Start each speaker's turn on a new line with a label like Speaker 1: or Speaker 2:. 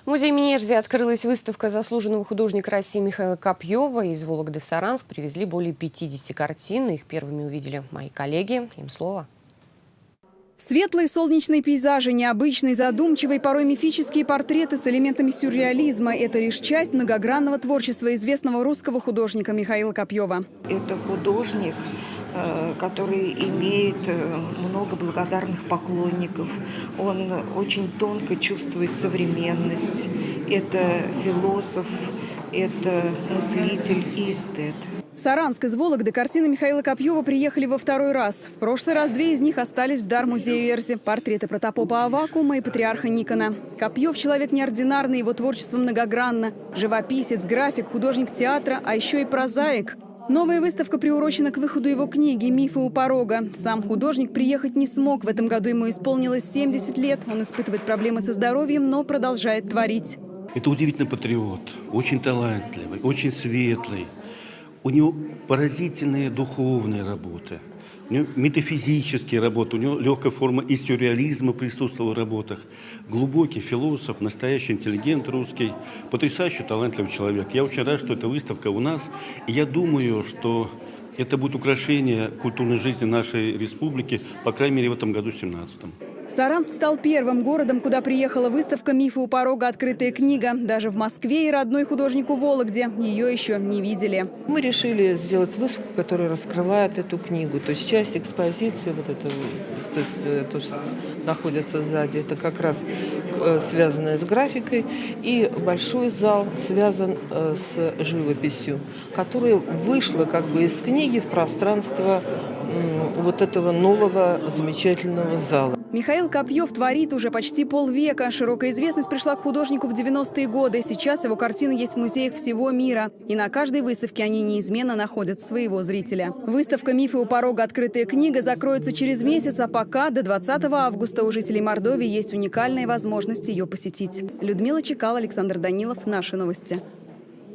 Speaker 1: В музее имени Эрзи открылась выставка заслуженного художника России Михаила Копьева. Из Вологды в Саранск привезли более 50 картин. Их первыми увидели мои коллеги. Им слово.
Speaker 2: Светлые солнечные пейзажи, необычные, задумчивые, порой мифические портреты с элементами сюрреализма – это лишь часть многогранного творчества известного русского художника Михаила Копьева.
Speaker 3: Это художник, который имеет много благодарных поклонников. Он очень тонко чувствует современность. Это философ, это мыслитель и эстет.
Speaker 2: В Саранск из Вологды картины Михаила Копьева приехали во второй раз. В прошлый раз 2 из них остались в дар музею Эрзи. Портреты протопопа Аввакума и патриарха Никона. Копьев – человек неординарный, его творчество многогранно. Живописец, график, художник театра, а еще и прозаик. Новая выставка приурочена к выходу его книги «Мифы у порога». Сам художник приехать не смог. В этом году ему исполнилось 70 лет. Он испытывает проблемы со здоровьем, но продолжает творить.
Speaker 4: Это удивительный патриот, очень талантливый, очень светлый. У него поразительные духовные работы, у него метафизические работы, у него легкая форма и сюрреализма присутствовала в работах. Глубокий философ, настоящий интеллигент русский, потрясающий талантливый человек. Я очень рад, что эта выставка у нас, и я думаю, что это будет украшение культурной жизни нашей республики, по крайней мере, в этом году, 17-м.
Speaker 2: Саранск стал первым городом, куда приехала выставка «Мифы у порога. Открытая книга». Даже в Москве и родной художнику Вологде ее еще не видели.
Speaker 5: Мы решили сделать выставку, которая раскрывает эту книгу. То есть часть экспозиции, вот это то, что находится сзади, это как раз связанное с графикой. И большой зал связан с живописью, которая вышла как бы из книги в пространство вот этого нового замечательного зала.
Speaker 2: Михаил Копьев творит уже почти полвека. Широкая известность пришла к художнику в 90-е годы. Сейчас его картины есть в музеях всего мира. И на каждой выставке они неизменно находят своего зрителя. Выставка «Мифы у порога. Открытая книга» закроется через месяц, а пока до 20 августа у жителей Мордовии есть уникальная возможность ее посетить. Людмила Чекал, Александр Данилов. Наши новости.